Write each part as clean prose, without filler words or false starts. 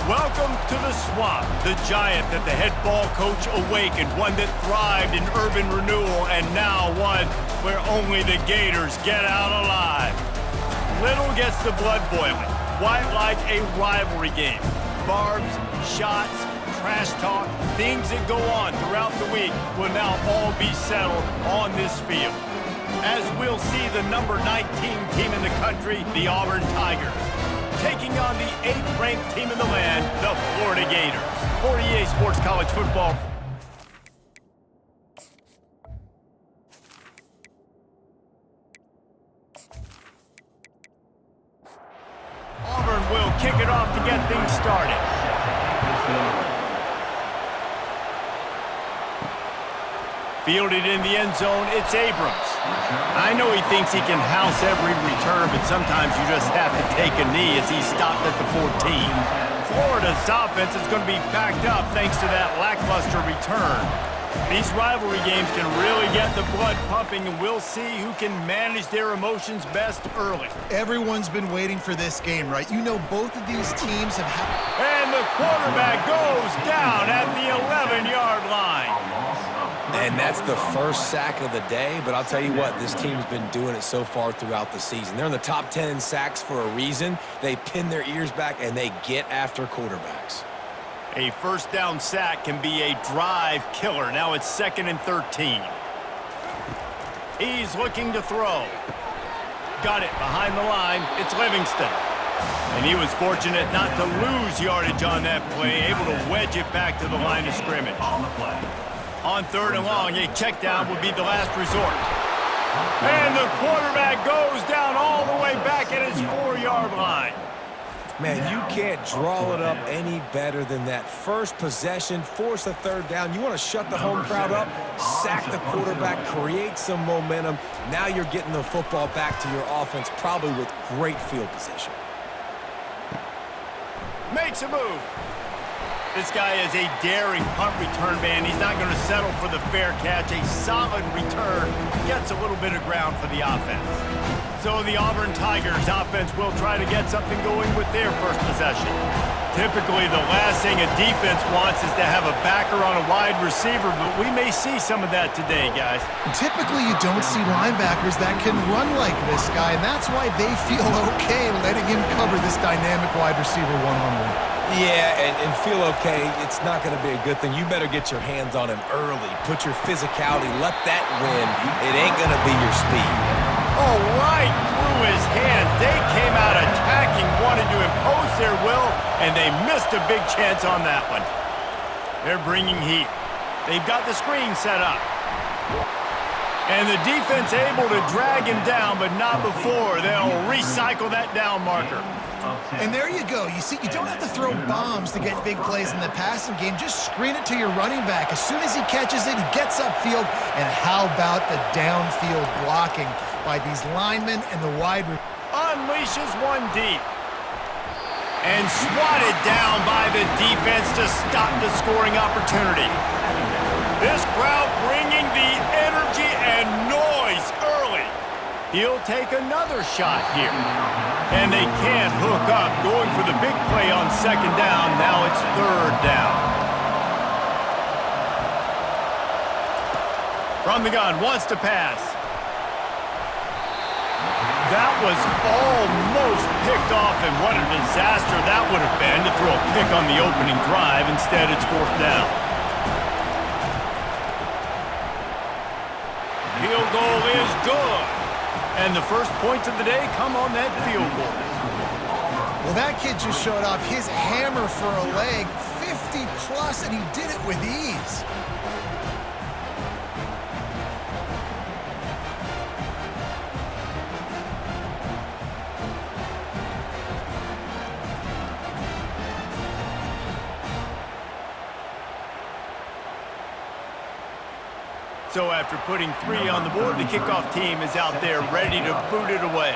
Welcome to the Swamp, the giant that the head ball coach awakened, one that thrived in urban renewal, and now one where only the Gators get out alive. Little gets the blood boiling, quite like a rivalry game. Barbs, shots, trash talk, things that go on throughout the week will now all be settled on this field. As we'll see the number 19 team in the country, the Auburn Tigers, taking on the 8th-ranked team in the land, the Florida Gators. For EA Sports College Football. Auburn will kick it off to get things started. Fielded in the end zone, it's Abrams. I know he thinks he can house every return, but sometimes you just have to take a knee as he stopped at the 14. Florida's offense is going to be backed up thanks to that lackluster return. These rivalry games can really get the blood pumping, and we'll see who can manage their emotions best early. Everyone's been waiting for this game, right? You know both of these teams have had... And the quarterback goes down at the 11-yard line. And that's the first sack of the day, but I'll tell you what, this team's been doing it so far throughout the season. They're in the top 10 in sacks for a reason. They pin their ears back, and they get after quarterbacks. A first down sack can be a drive killer. Now it's 2nd and 13. He's looking to throw. Got it behind the line. It's Livingston. And he was fortunate not to lose yardage on that play, able to wedge it back to the line of scrimmage. On 3rd and long, a check down would be the last resort. And the quarterback goes down all the way back at his 4-yard line. Man, you can't draw it up any better than that. First possession, force a 3rd down. You want to shut the home crowd up, sack the quarterback, create some momentum. Now you're getting the football back to your offense, probably with great field position. Makes a move. This guy is a daring punt return man. He's not going to settle for the fair catch. A solid return gets a little bit of ground for the offense. So the Auburn Tigers offense will try to get something going with their first possession. Typically, the last thing a defense wants is to have a backer on a wide receiver, but we may see some of that today, guys. Typically, you don't see linebackers that can run like this guy, and that's why they feel okay letting him cover this dynamic wide receiver one-on-one. Yeah, and feel okay. It's not going to be a good thing. You better get your hands on him early. Put your physicality. Let that win. It ain't going to be your speed. Oh, right through his hands. They came out attacking, wanted to impose their will, and they missed a big chance on that one. They're bringing heat. They've got the screen set up. And the defense able to drag him down, but not before. They'll recycle that down marker. And there you go. You see, you don't have to throw bombs to get big plays in the passing game. Just screen it to your running back. As soon as he catches it, he gets upfield. And how about the downfield blocking by these linemen and the wide receiver? Unleashes one deep. And swatted down by the defense to stop the scoring opportunity. This crowd bringing the energy and noise early. He'll take another shot here. And they can't hook up. Going for the big play on 2nd down. Now it's 3rd down. From the gun, wants to pass. That was almost picked off, and what a disaster that would have been to throw a pick on the opening drive. Instead, it's 4th down. Field goal is good. And the first points of the day come on that field goal. Well, that kid just showed off his hammer for a leg, 50-plus, and he did it with ease. So after putting 3 on the board, the kickoff team is out there ready to boot it away.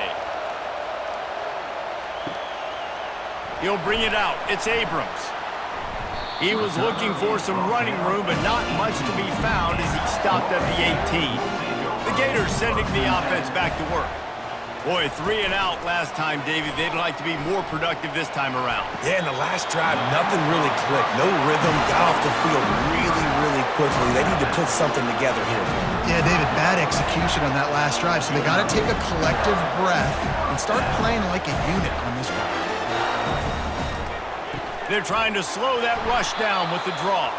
He'll bring it out. It's Abrams. He was looking for some running room, but not much to be found as he stopped at the 18. The Gators sending the offense back to work. Boy, 3 and out last time, David. They'd like to be more productive this time around. Yeah, in the last drive, nothing really clicked. No rhythm, got off the field really quickly. They need to put something together here. Yeah, David, bad execution on that last drive, so they got to take a collective breath and start playing like a unit on this one. They're trying to slow that rush down with the draw.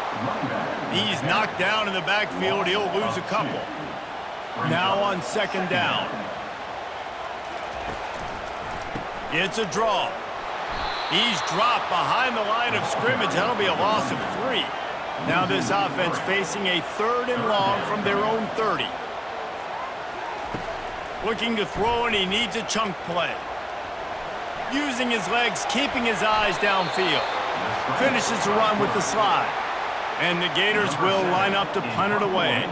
He's knocked down in the backfield. He'll lose a couple. Now on second down. It's a draw. He's dropped behind the line of scrimmage. That'll be a loss of 3. Now this offense facing a 3rd and long from their own 30. Looking to throw, and he needs a chunk play. Using his legs, keeping his eyes downfield. Finishes the run with the slide. And the Gators will line up to punt it away.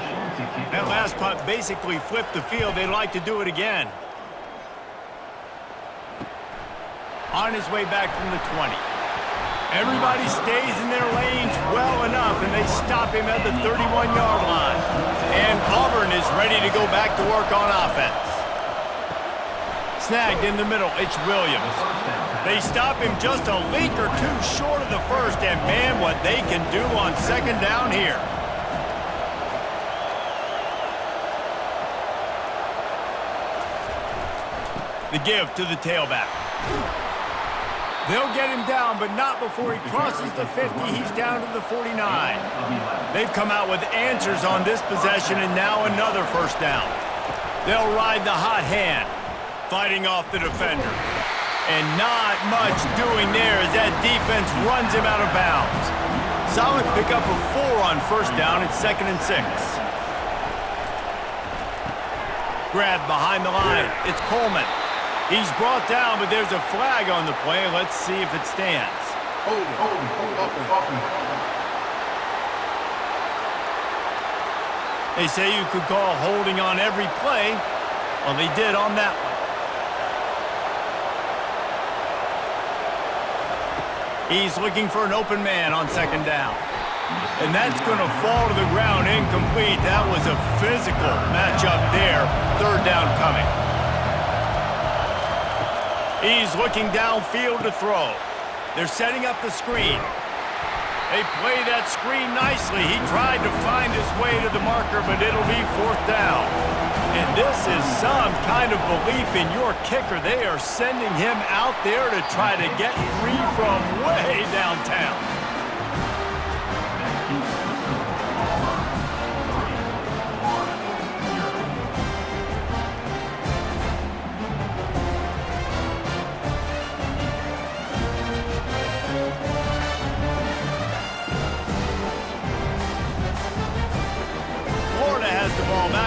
That last punt basically flipped the field. They'd like to do it again. On his way back from the 20. Everybody stays in their lanes well enough, and they stop him at the 31-yard line. And Auburn is ready to go back to work on offense. Snagged in the middle, it's Williams. They stop him just a leak or 2 short of the first, and man, what they can do on second down here. The give to the tailback. They'll get him down, but not before he crosses the 50. He's down to the 49. They've come out with answers on this possession, and now another first down. They'll ride the hot hand, fighting off the defender. And not much doing there as that defense runs him out of bounds. Solid pickup of 4 on first down. It's 2nd and 6. Grab behind the line. It's Coleman. He's brought down, but there's a flag on the play. Let's see if it stands. They say you could call holding on every play. Well, they did on that one. He's looking for an open man on second down. And that's going to fall to the ground incomplete. That was a physical matchup there. 3rd down coming. He's looking downfield to throw. They're setting up the screen. They play that screen nicely. He tried to find his way to the marker, but it'll be 4th down. And this is some kind of belief in your kicker. They are sending him out there to try to get free from way downtown.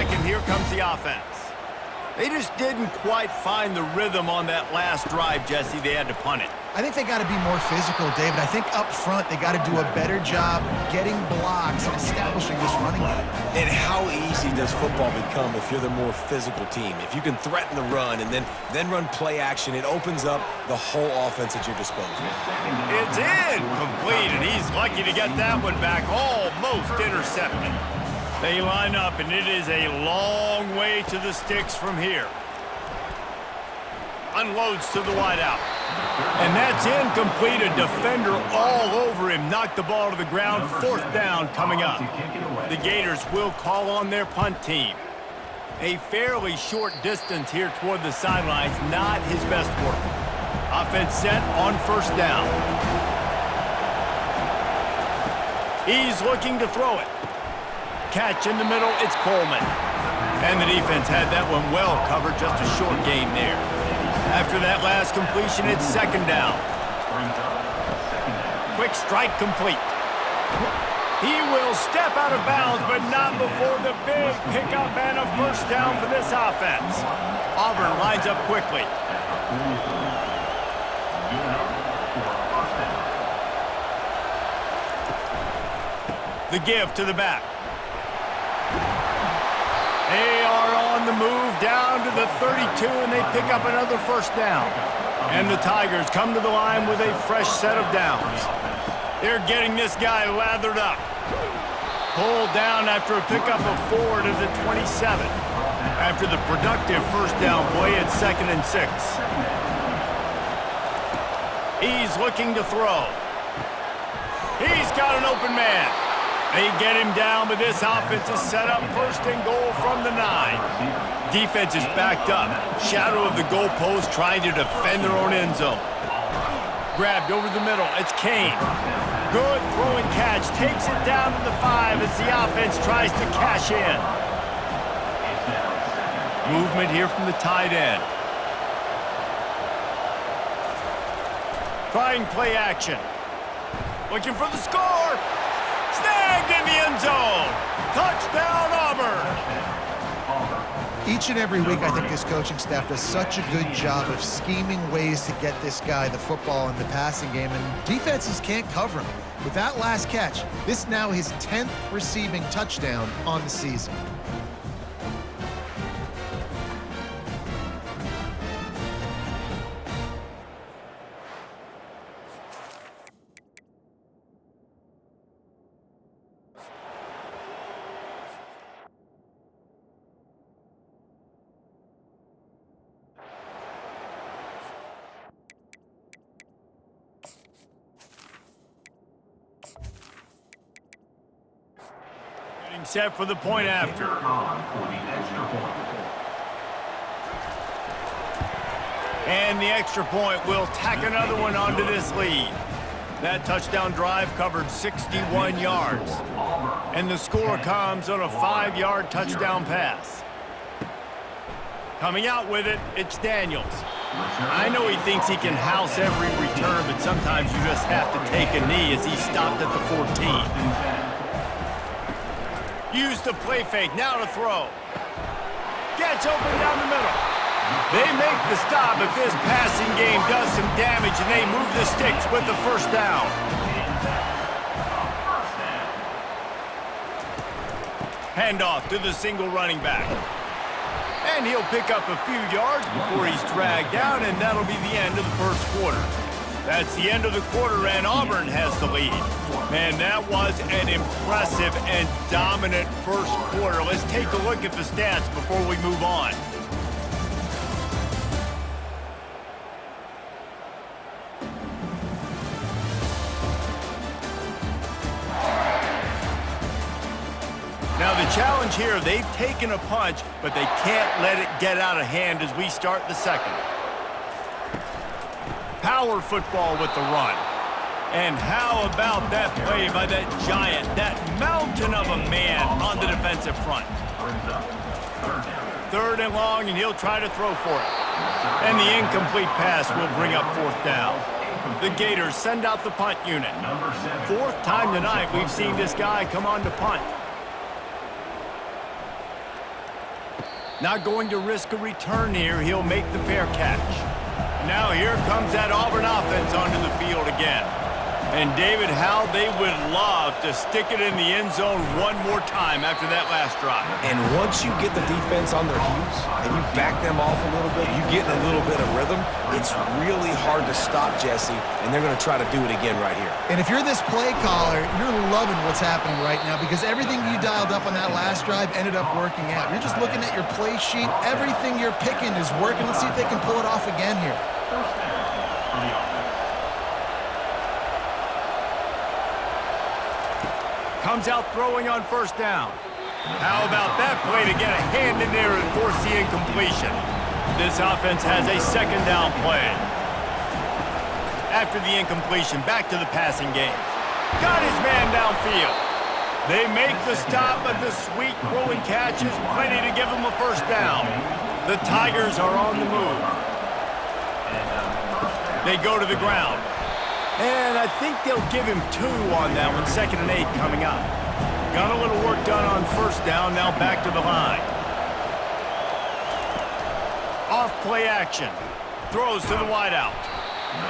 And here comes the offense. They just didn't quite find the rhythm on that last drive, Jesse. They had to punt it. I think they got to be more physical, David. I think up front they got to do a better job getting blocks and establishing this running game. And how easy does football become if you're the more physical team? If you can threaten the run and then run play action, it opens up the whole offense at your disposal. It's incomplete, and he's lucky to get that one back, almost intercepted. They line up, and it is a long way to the sticks from here. Unloads to the wideout. And that's incomplete. A defender all over him. Knocked the ball to the ground. 4th down coming up. The Gators will call on their punt team. A fairly short distance here toward the sidelines. Not his best work. Offense set on first down. He's looking to throw it. Catch in the middle, it's Coleman. And the defense had that one well covered, just a short gain there. After that last completion, it's 2nd down. Quick strike complete. He will step out of bounds, but not before the big pickup and a first down for this offense. Auburn lines up quickly. The give to the back. They are on the move down to the 32, and they pick up another first down. And the Tigers come to the line with a fresh set of downs. They're getting this guy lathered up. Pulled down after a pickup of 4 to the 27. After the productive first down play at 2nd and 6. He's looking to throw. He's got an open man. They get him down, but this offense is set up 1st and goal from the 9. Defense is backed up. Shadow of the goalpost trying to defend their own end zone. Grabbed over the middle. It's Kane. Good throwing catch. Takes it down to the 5 as the offense tries to cash in. Movement here from the tight end. Trying play action. Looking for the score. Snagged in the end zone. Touchdown, Auburn. Each and every week, I think this coaching staff does such a good job of scheming ways to get this guy the football in the passing game, and defenses can't cover him. With that last catch, this is now his 10th receiving touchdown on the season. Set for the point after. And the extra point will tack another one onto this lead. That touchdown drive covered 61 yards. And the score comes on a 5-yard touchdown pass. Coming out with it, it's Daniels. I know he thinks he can house every return, but sometimes you just have to take a knee as he stopped at the 14. Use the play fake, now to throw. Gets open down the middle. They make the stop, but this passing game does some damage, and they move the sticks with the first down. Handoff to the single running back. And he'll pick up a few yards before he's dragged down, and that'll be the end of the first quarter. That's the end of the quarter, and Auburn has the lead. Man, that was an impressive and dominant first quarter. Let's take a look at the stats before we move on. Now the challenge here, they've taken a punch, but they can't let it get out of hand as we start the second. Power football with the run. And how about that play by that giant, that mountain of a man on the defensive front? 3rd and long, and he'll try to throw for it. And the incomplete pass will bring up 4th down. The Gators send out the punt unit. 4th time tonight we've seen this guy come on to punt. Not going to risk a return here. He'll make the fair catch. Now here comes that Auburn offense onto the field again. And David, how they would love to stick it in the end zone one more time after that last drive. And once you get the defense on their heels and you back them off a little bit, you get in a little bit of rhythm, it's really hard to stop, Jesse, and they're going to try to do it again right here. And if you're this play caller, you're loving what's happening right now because everything you dialed up on that last drive ended up working out. You're just looking at your play sheet. Everything you're picking is working. Let's see if they can pull it off again here. Comes out throwing on 1st down. How about that play to get a hand in there and force the incompletion? This offense has a 2nd down play. After the incompletion, back to the passing game. Got his man downfield. They make the stop, but the sweet throwing catch is plenty to give them a 1st down. The Tigers are on the move. They go to the ground. And I think they'll give him 2 on that one. 2nd and 8 coming up. Got a little work done on 1st down. Now back to the line. Off play action. Throws to the wideout.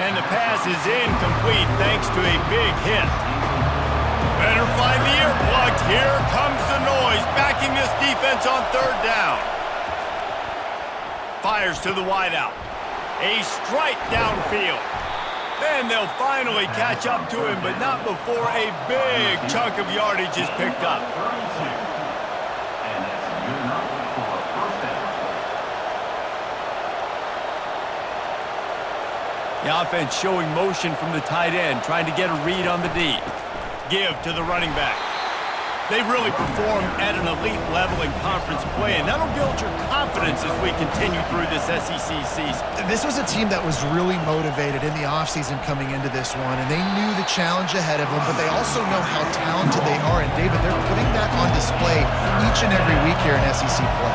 And the pass is incomplete thanks to a big hit. Better find the earplugs. Here comes the noise. Backing this defense on 3rd down. Fires to the wideout. A strike downfield. And they'll finally catch up to him, but not before a big chunk of yardage is picked up. The offense showing motion from the tight end, trying to get a read on the D. Give to the running back. They've really performed at an elite level in conference play, and that'll build your confidence as we continue through this SEC season. This was a team that was really motivated in the offseason coming into this one, and they knew the challenge ahead of them, but they also know how talented they are. And, David, they're putting that on display each and every week here in SEC play.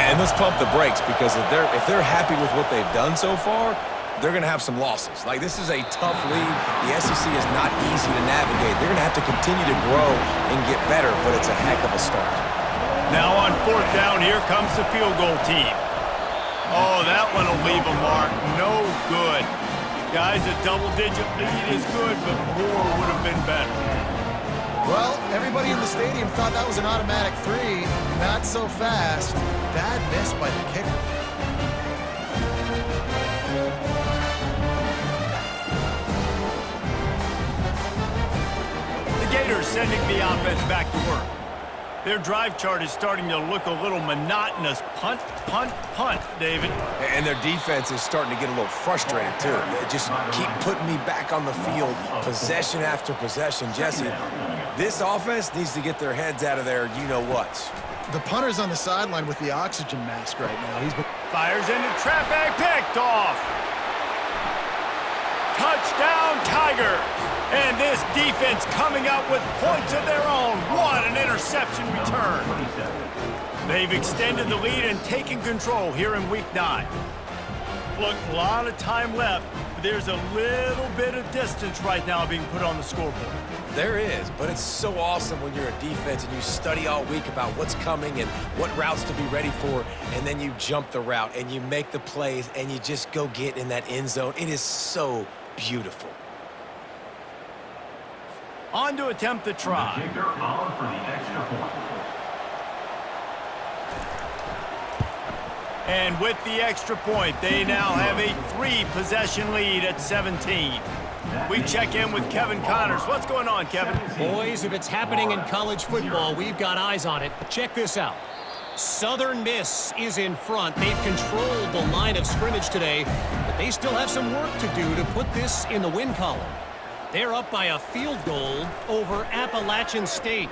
And let's pump the brakes, because if they're happy with what they've done so far, they're going to have some losses. Like, this is a tough league. The SEC is not easy to navigate. They're going to have to continue to grow and get better, but it's a heck of a start. Now on 4th down, here comes the field goal team. Oh, that one will leave a mark. No good. Guys, a double-digit lead is good, but more would have been better. Well, everybody in the stadium thought that was an automatic 3. Not so fast. Bad miss by the kicker. Gators sending the offense back to work. Their drive chart is starting to look a little monotonous. Punt, punt, punt, David. And their defense is starting to get a little frustrated, too. They just keep putting me back on the field, possession after possession. Jesse, this offense needs to get their heads out of there, you-know-what. The punter's on the sideline with the oxygen mask right now. He's been... Fires into traffic, picked off. Touchdown, Tigers. And this defense coming out with points of their own. What an interception return. They've extended the lead and taken control here in Week 9. Look, a lot of time left. But there's a little bit of distance right now being put on the scoreboard. There is, but it's so awesome when you're a defense and you study all week about what's coming and what routes to be ready for, and then you jump the route and you make the plays and you just go get in that end zone. It is so beautiful. On to attempt the try. And with the extra point, they now have a 3-possession lead at 17. We check in with Kevin Connors. What's going on, Kevin? Boys, if it's happening in college football, we've got eyes on it. Check this out. Southern Miss is in front. They've controlled the line of scrimmage today, but they still have some work to do to put this in the win column. They're up by a field goal over Appalachian State.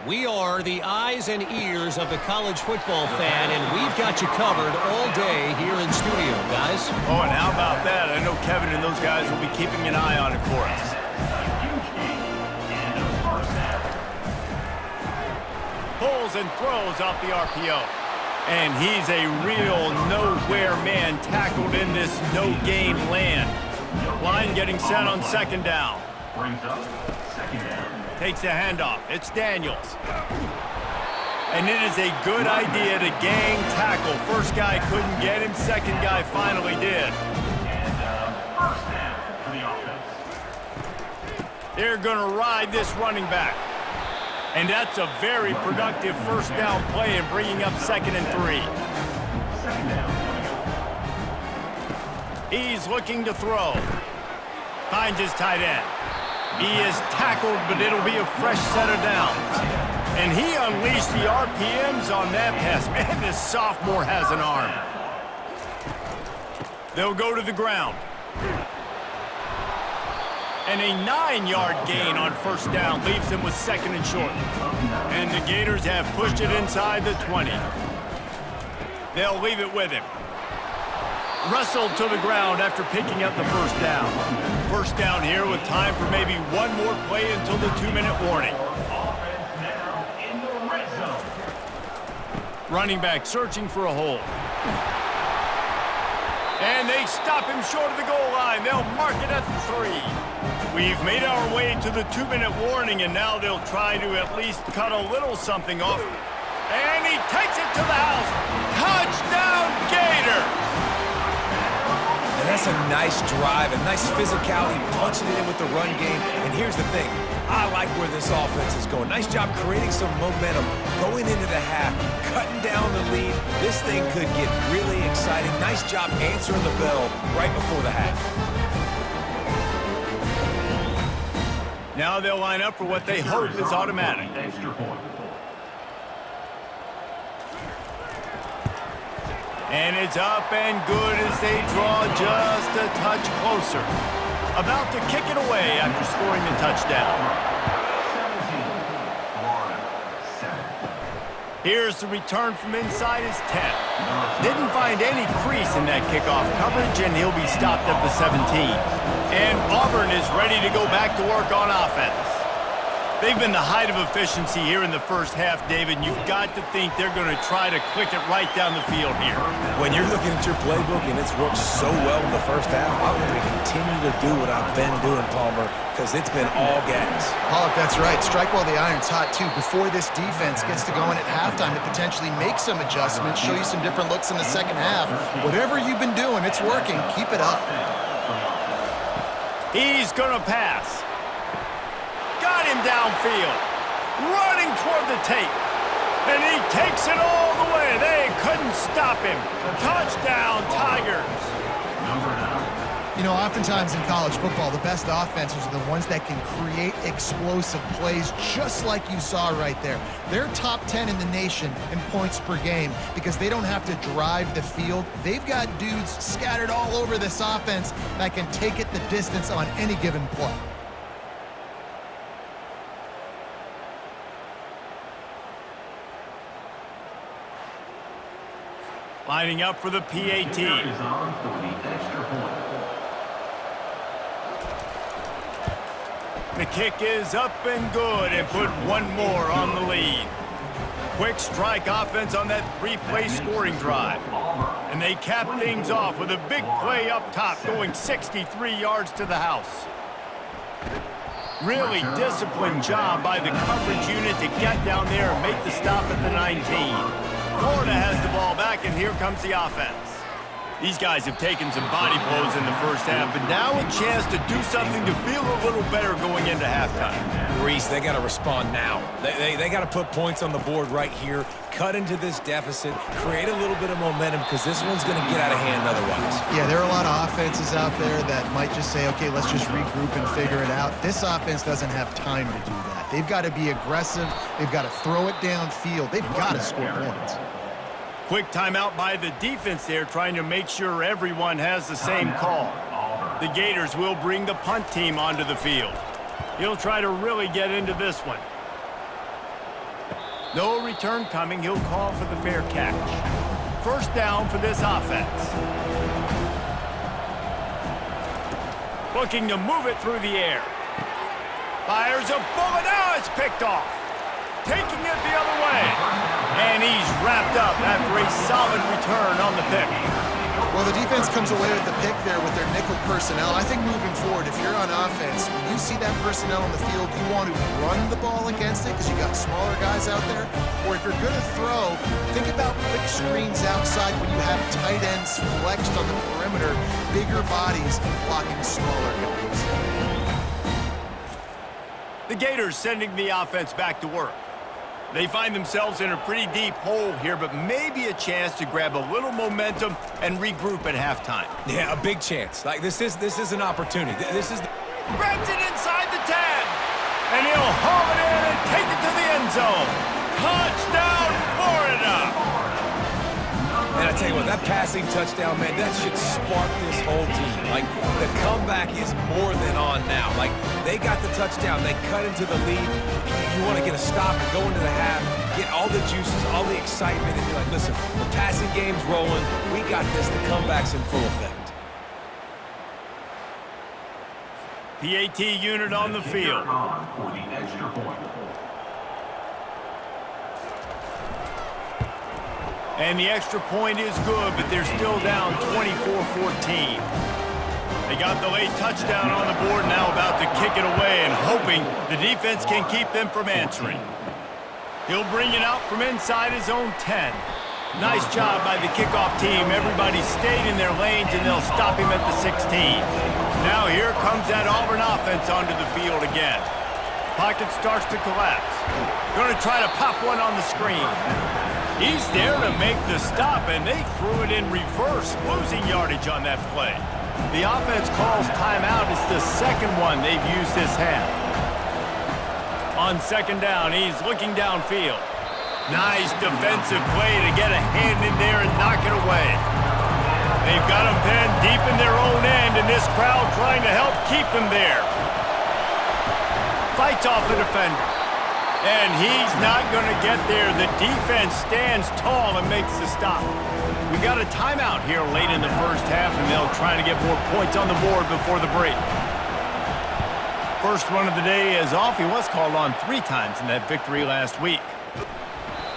We are the eyes and ears of the college football fan, and we've got you covered all day here in studio, guys. Oh, and how about that? I know Kevin and those guys will be keeping an eye on it for us. Pulls and throws off the RPO. And he's a real nowhere man tackled in this no-gain land. Line getting set on 2nd down. Brings up 2nd down. Takes the handoff. It's Daniels. And it is a good idea to gang tackle. First guy couldn't get him. Second guy finally did. And first down for the offense. They're going to ride this running back. And that's a very productive first down play and bringing up 2nd and 3. Second down. He's looking to throw. Finds his tight end. He is tackled, but it'll be a fresh set of downs. And he unleashed the RPMs on that pass. Man, this sophomore has an arm. They'll go to the ground. And a 9-yard gain on first down leaves them with 2nd and short. And the Gators have pushed it inside the 20. They'll leave it with him. Wrestled to the ground after picking up the first down. First down here with time for maybe one more play until the 2-minute warning. Running back searching for a hole. And they stop him short of the goal line. They'll mark it at the 3. We've made our way to the 2-minute warning, and now they'll try to at least cut a little something off. And he takes it to the house. Touchdown, Gators! And that's a nice drive, a nice physicality, punching it in with the run game. And here's the thing. I like where this offense is going. Nice job creating some momentum, going into the half, cutting down the lead. This thing could get really exciting. Nice job answering the bell right before the half. Now they'll line up for what they hope is automatic. And it's up and good as they draw just a touch closer. About to kick it away after scoring the touchdown. Here's the return from inside his 10. Didn't find any crease in that kickoff coverage, and he'll be stopped at the 17. And Auburn is ready to go back to work on offense. They've been the height of efficiency here in the first half, David. You've got to think they're going to try to click it right down the field here. When you're looking at your playbook and it's worked so well in the first half, I'm going to continue to do what I've been doing, Palmer, because it's been all gas. Pollock, that's right. Strike while the iron's hot, too. Before this defense gets to going at halftime to potentially make some adjustments, show you some different looks in the second half. Whatever you've been doing, it's working. Keep it up. He's going to pass. Got him downfield. Running toward the tape. And he takes it all the way. They couldn't stop him. Touchdown, Tigers. You know, oftentimes in college football, the best offenses are the ones that can create explosive plays, just like you saw right there. They're top 10 in the nation in points per game because they don't have to drive the field. They've got dudes scattered all over this offense that can take it the distance on any given play. Lining up for the PAT. The kick is up and good and put one more on the lead. Quick strike offense on that three-play scoring drive. And they cap things off with a big play up top going 63 yards to the house. Really disciplined job by the coverage unit to get down there and make the stop at the 19. Florida has the ball back, and here comes the offense. These guys have taken some body blows in the first half, but now a chance to do something to feel a little better going into halftime. Reese, they got to respond now. They got to put points on the board right here, cut into this deficit, create a little bit of momentum, because this one's going to get out of hand otherwise. Yeah, there are a lot of offenses out there that might just say, okay, let's just regroup and figure it out. This offense doesn't have time to do that. They've got to be aggressive. They've got to throw it downfield. They've got to score points. Quick timeout by the defense there, trying to make sure everyone has the same call. The Gators will bring the punt team onto the field. He'll try to really get into this one. No return coming. He'll call for the fair catch. First down for this offense. Looking to move it through the air. Fires a bullet. Now it's picked off. Taking it the other way. And he's wrapped up after a solid return on the pick. Well, the defense comes away with the pick there with their nickel personnel. I think moving forward, if you're on offense, when you see that personnel on the field, you want to run the ball against it because you got smaller guys out there. Or if you're going to throw, think about quick screens outside when you have tight ends flexed on the perimeter, bigger bodies blocking smaller guys. The Gators sending the offense back to work. They find themselves in a pretty deep hole here, but maybe a chance to grab a little momentum and regroup at halftime. Yeah, a big chance. Like this is an opportunity. This is Grabs it inside the 10. And he'll haul it in and take it to the end zone. Touchdown, Florida! And I tell you what, that passing touchdown, man, that should spark this whole team. Like, the comeback is more than on now. Like, they got the touchdown. They cut into the lead. You want to get a stop and go into the half, get all the juices, all the excitement, and be like, listen, the passing game's rolling. We got this. The comeback's in full effect. PAT unit on the field. And the extra point is good, but they're still down 24-14. They got the late touchdown on the board, now about to kick it away and hoping the defense can keep them from answering. He'll bring it out from inside his own 10. Nice job by the kickoff team. Everybody stayed in their lanes, and they'll stop him at the 16. Now here comes that Auburn offense onto the field again. Pocket starts to collapse. Going to try to pop one on the screen. He's there to make the stop, and they threw it in reverse, losing yardage on that play. The offense calls timeout. It's the second one they've used this half. On second down, he's looking downfield. Nice defensive play to get a hand in there and knock it away. They've got him pinned deep in their own end, and this crowd trying to help keep him there. Fights off the defender. And he's not going to get there. The defense stands tall and makes the stop. We got a timeout here late in the first half, and they'll try to get more points on the board before the break. First run of the day is off. He was called on 3 times in that victory last week.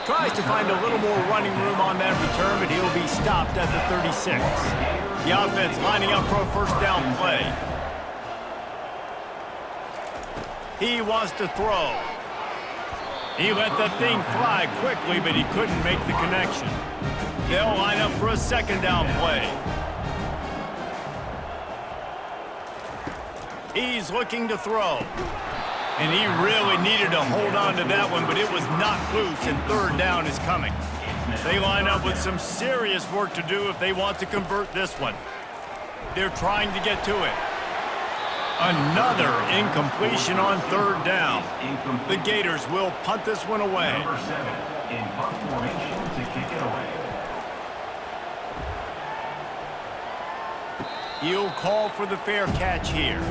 Tries to find a little more running room on that return, but he'll be stopped at the 36. The offense lining up for a first down play. He wants to throw. He let the thing fly quickly, but he couldn't make the connection. They'll line up for a second down play. He's looking to throw. And he really needed to hold on to that one, but it was knocked loose, and third down is coming. They line up with some serious work to do if they want to convert this one. They're trying to get to it. Another incompletion on third down. The Gators will punt this one away. Number 7 in punt formation to kick it away. He'll call for the fair catch here.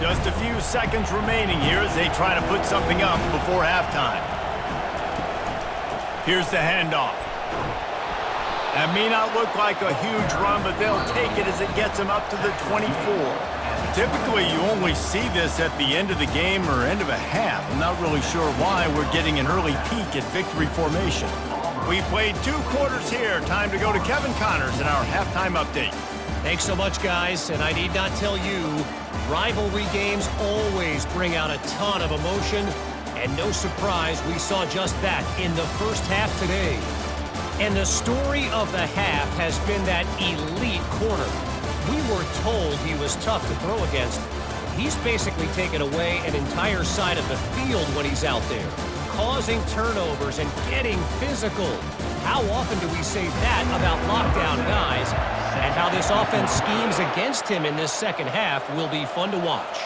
Just a few seconds remaining here as they try to put something up before halftime. Here's the handoff. That may not look like a huge run, but they'll take it as it gets them up to the 24. Typically, you only see this at the end of the game or end of a half. I'm not really sure why we're getting an early peek at victory formation. We played 2 quarters here. Time to go to Kevin Connors in our halftime update. Thanks so much, guys, and I need not tell you, rivalry games always bring out a ton of emotion, and no surprise, we saw just that in the first half today. And the story of the half has been that elite corner. We were told he was tough to throw against. He's basically taken away an entire side of the field when he's out there, causing turnovers and getting physical. How often do we say that about lockdown guys? And how this offense schemes against him in this second half will be fun to watch.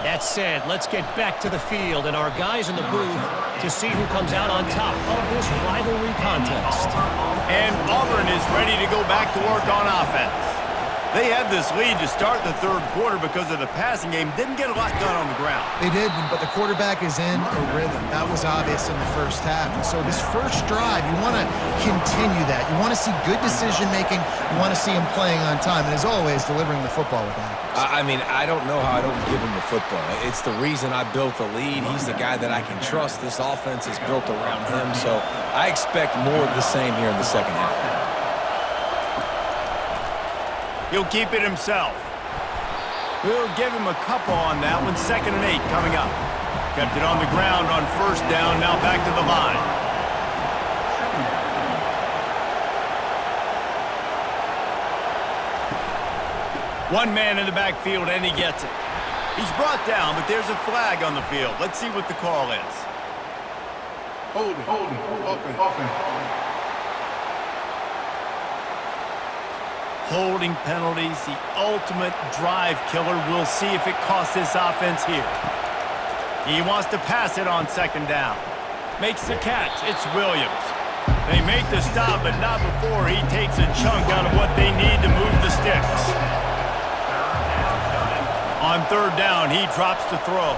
That said, let's get back to the field and our guys in the booth to see who comes out on top of this rivalry contest. And Auburn is ready to go back to work on offense. They had this lead to start the third quarter because of the passing game. Didn't get a lot done on the ground. They did, but the quarterback is in a rhythm. That was obvious in the first half. And so this first drive, you want to continue that. You want to see good decision-making. You want to see him playing on time. And as always, delivering the football with accuracy. I mean, I don't know how I don't give him the football. It's the reason I built the lead. He's the guy that I can trust. This offense is built around him. So I expect more of the same here in the second half. He'll keep it himself. We'll give him a couple on that one. 2nd and 8 coming up. Kept it on the ground on first down. Now back to the line. One man in the backfield, and he gets it. He's brought down, but there's a flag on the field. Let's see what the call is. Holding, open. Holding penalties, the ultimate drive killer. We'll see if it costs this offense here. He wants to pass it on 2nd down. Makes the catch. It's Williams. They make the stop, but not before he takes a chunk out of what they need to move the sticks. On 3rd down, he drops to throw.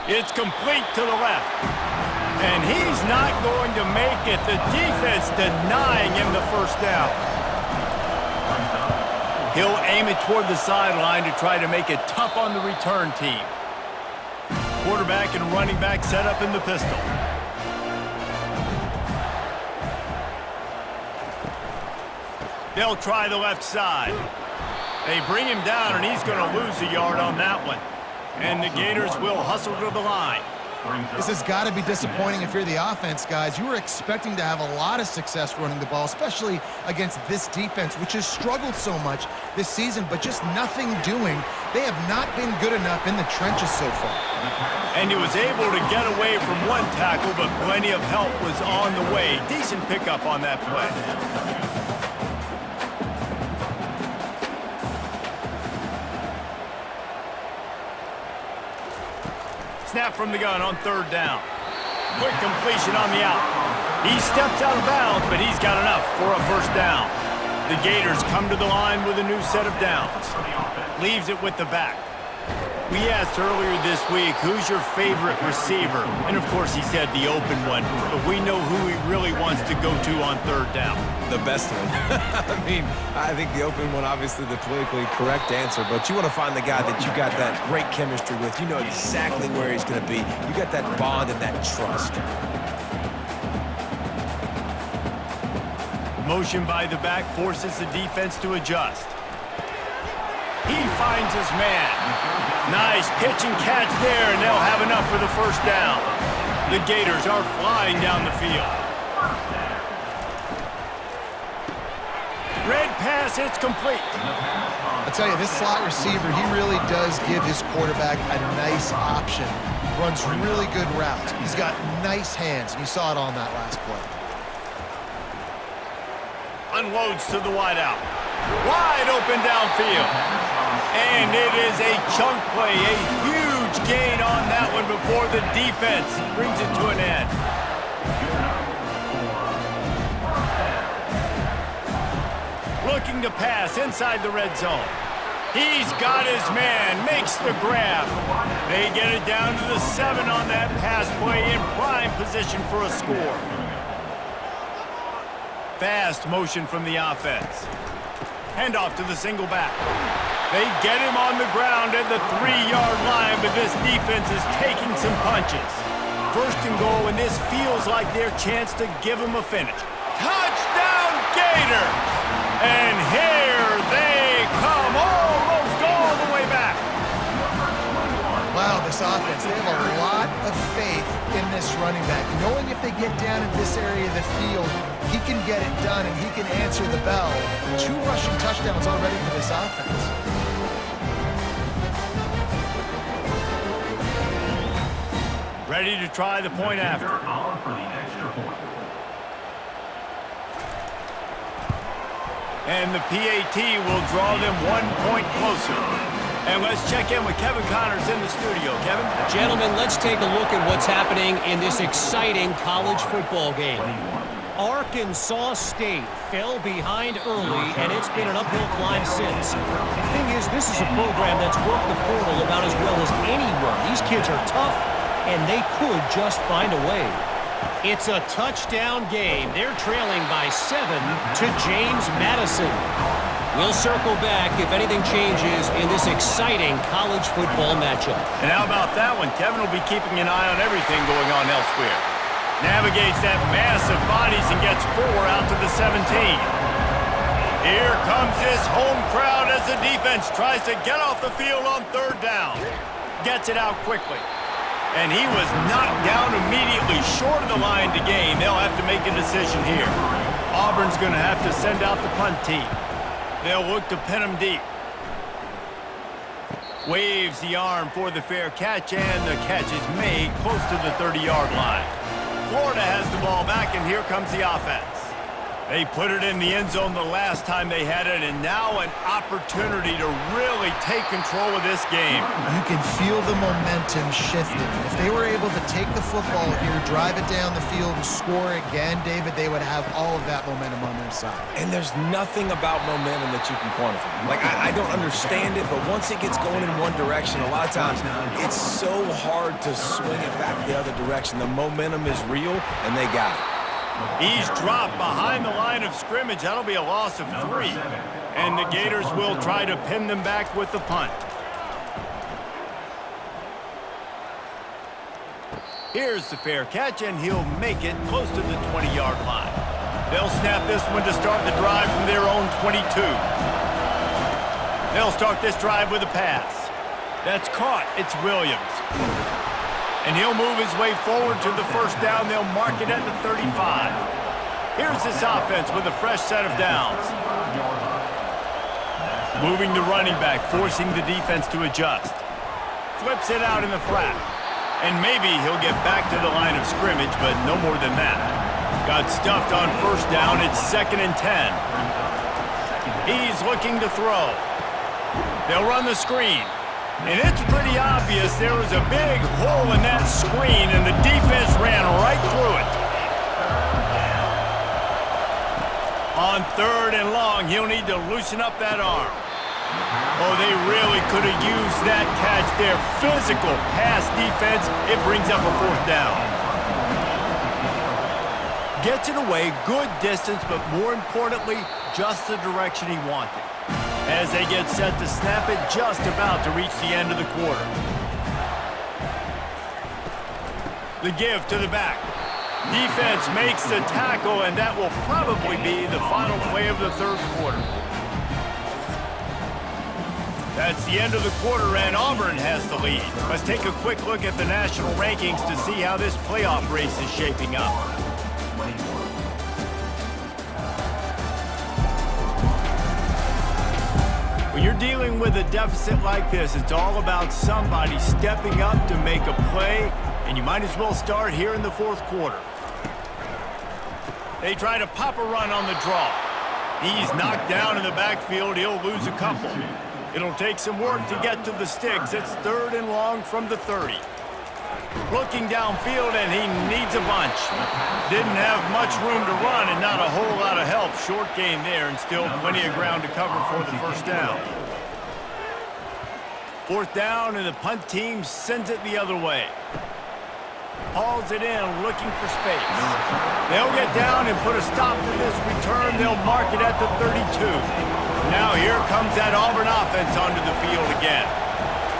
It's complete to the left. And he's not going to make it. The defense denying him the first down. He'll aim it toward the sideline to try to make it tough on the return team. Quarterback and running back set up in the pistol. They'll try the left side. They bring him down, and he's going to lose a yard on that one. And the Gators will hustle to the line. This has got to be disappointing if you're the offense, guys. You were expecting to have a lot of success running the ball, especially against this defense, which has struggled so much this season, but just nothing doing. They have not been good enough in the trenches so far. And he was able to get away from one tackle, but plenty of help was on the way. Decent pickup on that play. Snap from the gun on third down. Quick completion on the out. He steps out of bounds, but he's got enough for a first down. The Gators come to the line with a new set of downs. Leaves it with the back. We asked earlier this week, who's your favorite receiver? And of course he said the open one, but we know who he really wants to go to on third down. The best one. I mean, I think the open one, obviously the politically correct answer, but you want to find the guy that you got that great chemistry with. You know exactly where he's going to be. You got that bond and that trust. Motion by the back forces the defense to adjust. He finds his man. Nice pitch and catch there, and they'll have enough for the first down. The Gators are flying down the field. Red pass, it's complete. I'll tell you, this slot receiver, he really does give his quarterback a nice option. Runs really good routes. He's got nice hands, and you saw it on that last play. Unloads to the wideout. Wide open downfield. And it is a chunk play, a huge gain on that one before the defense brings it to an end. Looking to pass inside the red zone. He's got his man, makes the grab. They get it down to the 7 on that pass play in prime position for a score. Fast motion from the offense. Handoff to the single back. They get him on the ground at the 3-yard line, but this defense is taking some punches. First and goal, and this feels like their chance to give him a finish. Touchdown, Gators! And here they come, almost all the way back. Wow, this offense, they have a lot of faith in this running back. Knowing if they get down in this area of the field, he can get it done and he can answer the bell. 2 rushing touchdowns already for this offense. Ready to try the point after. And the PAT will draw them 1 point closer. And let's check in with Kevin Connors in the studio. Kevin? Gentlemen, let's take a look at what's happening in this exciting college football game. Arkansas State fell behind early, and it's been an uphill climb since. The thing is, this is a program that's worked the portal about as well as anyone. These kids are tough, and they could just find a way. It's a touchdown game. They're trailing by 7 to James Madison. We'll circle back if anything changes in this exciting college football matchup. And how about that one? Kevin will be keeping an eye on everything going on elsewhere. Navigates that mass of bodies and gets 4 out to the 17. Here comes this home crowd as the defense tries to get off the field on third down. Gets it out quickly. And he was knocked down immediately short of the line to gain. They'll have to make a decision here. Auburn's going to have to send out the punt team. They'll look to pin him deep. Waves the arm for the fair catch, and the catch is made close to the 30-yard line. Florida has the ball back, and here comes the offense. They put it in the end zone the last time they had it, and now an opportunity to really take control of this game. You can feel the momentum shifting. If they were able to take the football here, drive it down the field, and score again, David, they would have all of that momentum on their side. And there's nothing about momentum that you can quantify. Like, I don't understand it, but once it gets going in one direction, a lot of times it's so hard to swing it back the other direction. The momentum is real, and they got it. He's dropped behind the line of scrimmage. That'll be a loss of 3. And the Gators will try to pin them back with the punt. Here's the fair catch, and he'll make it close to the 20-yard line. They'll snap this one to start the drive from their own 22. They'll start this drive with a pass. That's caught. It's Williams. And he'll move his way forward to the first down. They'll mark it at the 35. Here's this offense with a fresh set of downs. Moving the running back, forcing the defense to adjust. Flips it out in the flat. And maybe he'll get back to the line of scrimmage, but no more than that. Got stuffed on first down. It's 2nd and 10. He's looking to throw. They'll run the screen. And it's pretty obvious there was a big hole in that screen, and the defense ran right through it. On 3rd and long, he'll need to loosen up that arm. Oh, they really could have used that catch there. Physical pass defense. It brings up a 4th down. Gets it away, good distance, but more importantly, just the direction he wanted. As they get set to snap it, just about to reach the end of the quarter. The give to the back. Defense makes the tackle, and that will probably be the final play of the 3rd quarter. That's the end of the quarter, and Auburn has the lead. Let's take a quick look at the national rankings to see how this playoff race is shaping up. When you're dealing with a deficit like this, it's all about somebody stepping up to make a play, and you might as well start here in the 4th quarter. They try to pop a run on the draw. He's knocked down in the backfield. He'll lose a couple. It'll take some work to get to the sticks. It's 3rd and long from the 30. Looking downfield, and he needs a bunch. Didn't have much room to run and not a whole lot of help. Short gain there, and still plenty of ground to cover for the 1st down. 4th down, and the punt team sends it the other way. Hauls it in, looking for space. They'll get down and put a stop to this return. They'll mark it at the 32. Now here comes that Auburn offense onto the field again.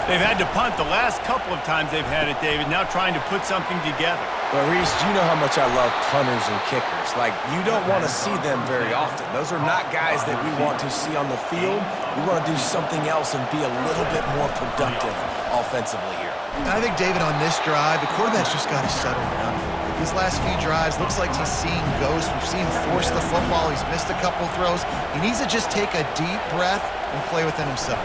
They've had to punt the last couple of times they've had it, David, now trying to put something together. Well, Reese, you know how much I love punters and kickers. Like, you don't want to see them very often. Those are not guys that we want to see on the field. We want to do something else and be a little bit more productive offensively here. I think, David, on this drive, the quarterback's just got to settle down. These last few drives, looks like he's seeing ghosts. We've seen him force the football. He's missed a couple throws. He needs to just take a deep breath and play within himself.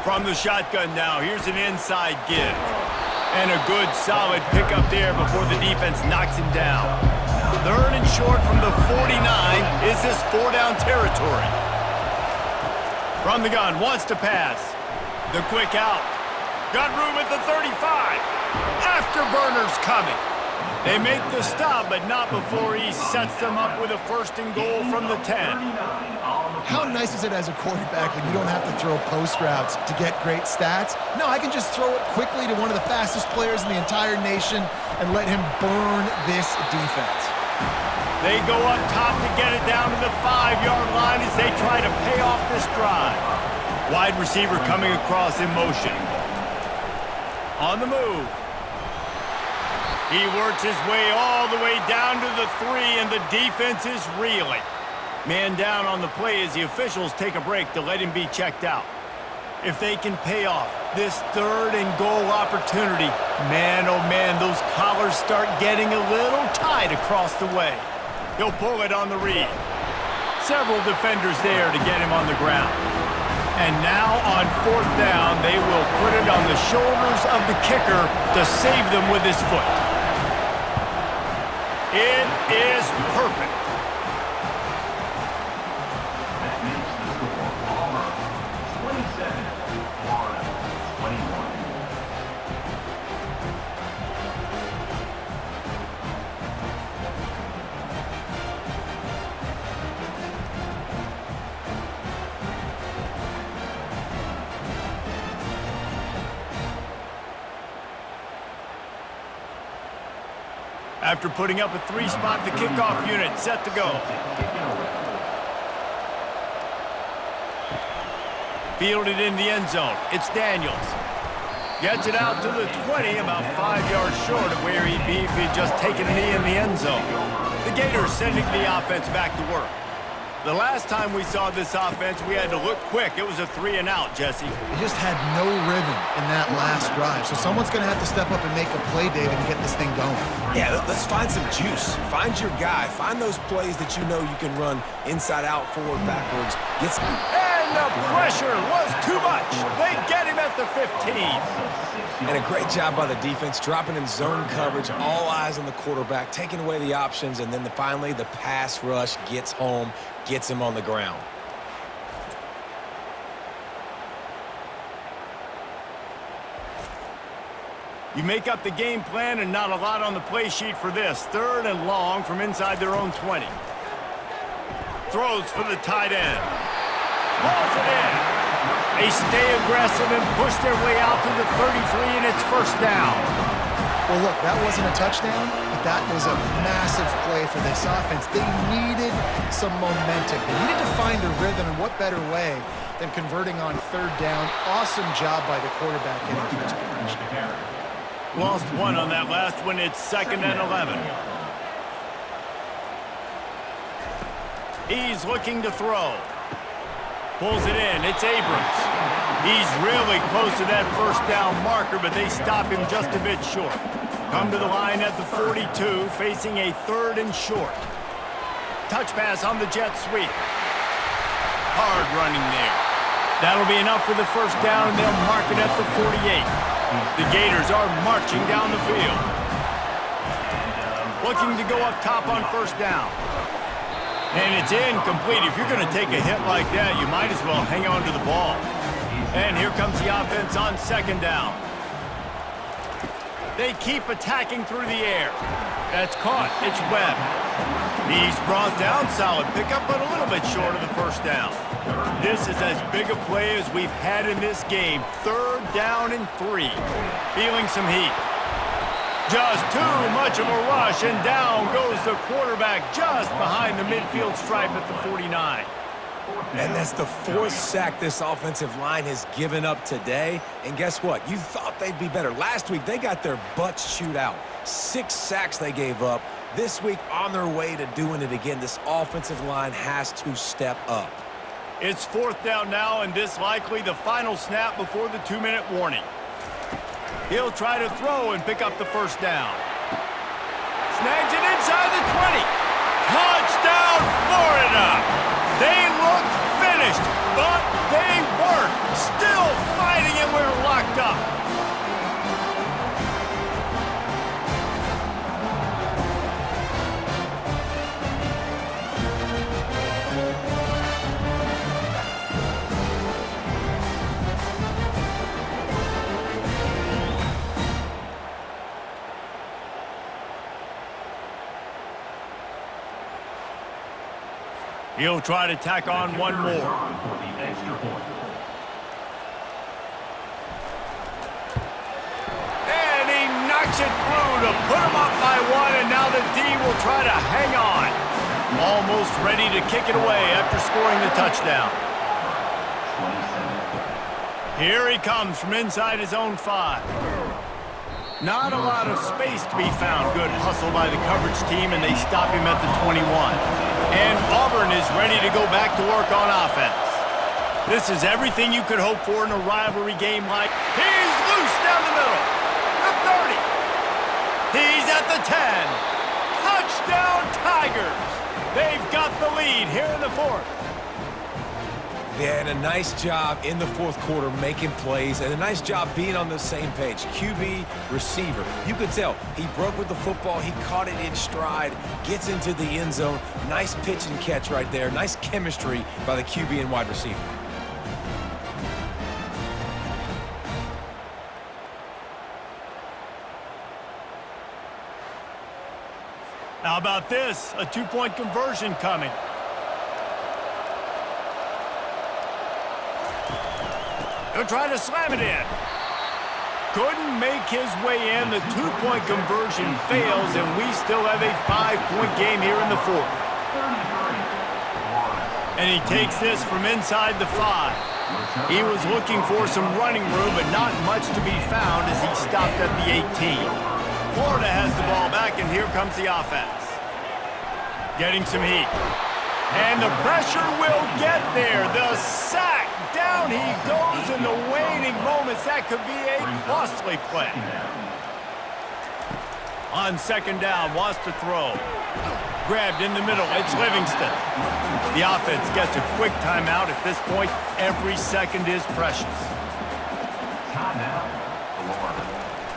From the shotgun now, here's an inside give. And a good, solid pickup there before the defense knocks him down. 3rd and short from the 49. Is this 4-down territory? From the gun, wants to pass. The quick out. Got room at the 35. Afterburners coming. They make the stop, but not before he sets them up with a 1st and goal from the 10. How nice is it as a quarterback when you don't have to throw post routes to get great stats? No, I can just throw it quickly to one of the fastest players in the entire nation and let him burn this defense. They go up top to get it down to the 5-yard line as they try to pay off this drive. Wide receiver coming across in motion. On the move. He works his way all the way down to the 3, and the defense is reeling. Man down on the play as the officials take a break to let him be checked out. If they can pay off this 3rd and goal opportunity, man, oh man, those collars start getting a little tight across the way. He'll pull it on the read. Several defenders there to get him on the ground. And now on 4th down, they will put it on the shoulders of the kicker to save them with his foot. It is perfect. That makes the score Auburn 27, Florida 21. After putting up a 3-spot, the kickoff unit set to go. Fielded in the end zone. It's Daniels. Gets it out to the 20, about 5 yards short of where he'd be if he'd just taken a knee in the end zone. The Gators sending the offense back to work. The last time we saw this offense, we had to look quick. It was a 3-and-out, Jesse. He just had no rhythm in that last drive. So someone's going to have to step up and make a play, David, and get this thing going. Yeah, let's find some juice. Find your guy. Find those plays that you know you can run inside out, forward, backwards. Get some... And the pressure was too much. They get him at the 15. And a great job by the defense, dropping in zone coverage, all eyes on the quarterback, taking away the options, and then finally the pass rush gets home, gets him on the ground. You make up the game plan and not a lot on the play sheet for this. 3rd and long from inside their own 20. Throws for the tight end. Pulls it in. They stay aggressive and push their way out to the 33, and it's 1st down. Well, look, that wasn't a touchdown, but that was a massive play for this offense. They needed some momentum. They needed to find a rhythm, and what better way than converting on 3rd down. Awesome job by the quarterback getting through his progression. Lost 1 on that last one. It's 2nd and 11. He's looking to throw. Pulls it in. It's Abrams. He's really close to that 1st down marker, but they stop him just a bit short. Come to the line at the 42, facing a 3rd and short. Touch pass on the jet sweep. Hard running there. That'll be enough for the 1st down, and they'll mark it at the 48. The Gators are marching down the field. Looking to go up top on 1st down. And it's incomplete. If you're going to take a hit like that, you might as well hang on to the ball. And here comes the offense on 2nd down. They keep attacking through the air. That's caught. It's Webb. He's brought down. Solid pickup, but a little bit short of the 1st down. This is as big a play as we've had in this game. 3rd down and 3. Feeling some heat. Just too much of a rush, and down goes the quarterback just behind the midfield stripe at the 49. And that's the 4th sack this offensive line has given up today. And guess what? You thought they'd be better. Last week, they got their butts chewed out. 6 sacks they gave up. This week, on their way to doing it again, this offensive line has to step up. It's 4th down now, and this likely the final snap before the 2-minute warning. He'll try to throw and pick up the 1st down. Snags it inside the 20. Touchdown, Florida! They looked finished, but they weren't. Still fighting, and we're locked up. He'll try to tack on one more. And he knocks it through to put him up by 1, and now the D will try to hang on. Almost ready to kick it away after scoring the touchdown. Here he comes from inside his own 5. Not a lot of space to be found. Good hustle by the coverage team, and they stop him at the 21. And Auburn is ready to go back to work on offense. This is everything you could hope for in a rivalry game like. He's loose down the middle. The 30. He's at the 10. Touchdown, Tigers. They've got the lead here in the 4th. Yeah, and a nice job in the 4th quarter making plays, and a nice job being on the same page. QB, receiver. You could tell he broke with the football. He caught it in stride, gets into the end zone. Nice pitch and catch right there. Nice chemistry by the QB and wide receiver. How about this? A 2-point conversion coming. He'll try to slam it in. Couldn't make his way in. The 2-point conversion fails, and we still have a 5-point game here in the 4th. And he takes this from inside the 5. He was looking for some running room, but not much to be found as he stopped at the 18. Florida has the ball back, and here comes the offense. Getting some heat. And the pressure will get there. The sack. Down he goes in the waning moments. That could be a costly play. On 2nd down, wants to throw. Grabbed in the middle. It's Livingston. The offense gets a quick timeout. At this point, every second is precious.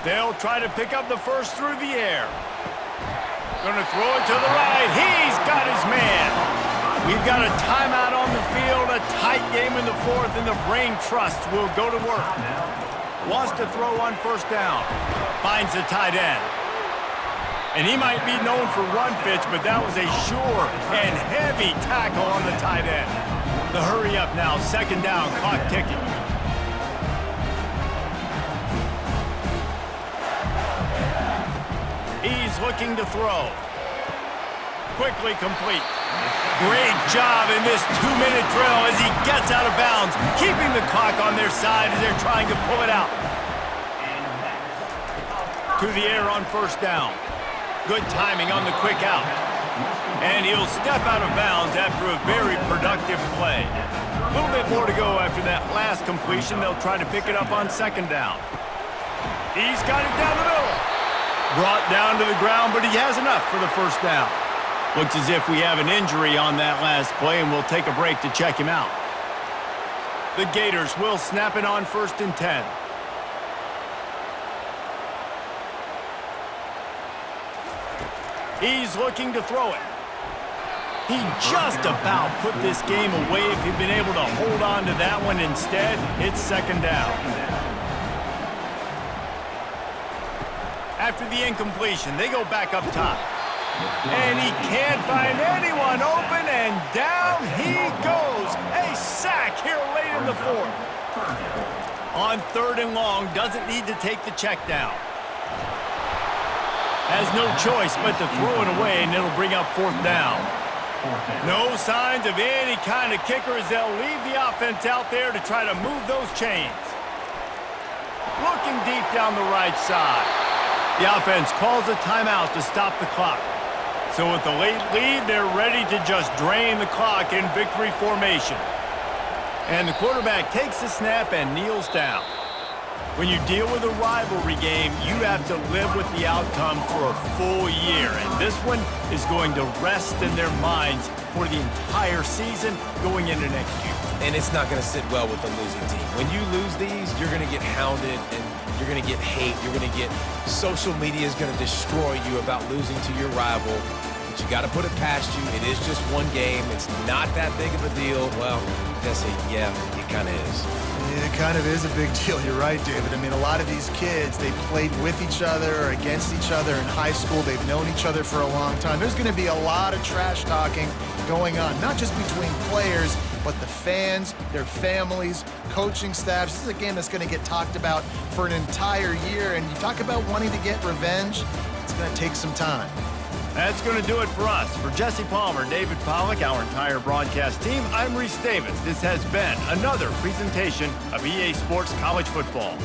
They'll try to pick up the 1st through the air. Gonna throw it to the right. He's got his man. We've got a timeout on the field, a tight game in the 4th, and the brain trust will go to work. Wants to throw on first down. Finds the tight end. And he might be known for run fits, but that was a sure and heavy tackle on the tight end. The hurry up now, second down, clock ticking. He's looking to throw. Quickly complete. Great job in this 2-minute drill as he gets out of bounds, keeping the clock on their side as they're trying to pull it out. To the air on first down. Good timing on the quick out. And he'll step out of bounds after a very productive play. A little bit more to go after that last completion. They'll try to pick it up on second down. He's got it down the middle. Brought down to the ground, but he has enough for the first down. Looks as if we have an injury on that last play, and we'll take a break to check him out. The Gators will snap it on 1st and 10. He's looking to throw it. He just about put this game away if he'd been able to hold on to that one. Instead, it's second down. After the incompletion, they go back up top. And he can't find anyone open, and down he goes. A sack here late in the 4th. On 3rd and long, doesn't need to take the check down. Has no choice but to throw it away, and it'll bring up 4th down. No signs of any kind of kicker as they'll leave the offense out there to try to move those chains. Looking deep down the right side. The offense calls a timeout to stop the clock. So with the late lead, they're ready to just drain the clock in victory formation. And the quarterback takes the snap and kneels down. When you deal with a rivalry game, you have to live with the outcome for a full year. And this one is going to rest in their minds for the entire season going into next year. And it's not going to sit well with the losing team. When you lose these, you're going to get hounded and you're going to get hate. You're going to get social media is going to destroy you about losing to your rival. But you got to put it past you. It is just one game. It's not that big of a deal. Well, I say, yeah, it kind of is. It kind of is a big deal. You're right, David. I mean, a lot of these kids, they played with each other or against each other in high school. They've known each other for a long time. There's going to be a lot of trash talking going on, not just between players, but the fans, their families, coaching staffs. This is a game that's going to get talked about for an entire year. And you talk about wanting to get revenge, it's going to take some time. That's going to do it for us. For Jesse Palmer, David Pollack, our entire broadcast team, I'm Reese Davis. This has been another presentation of EA Sports College Football.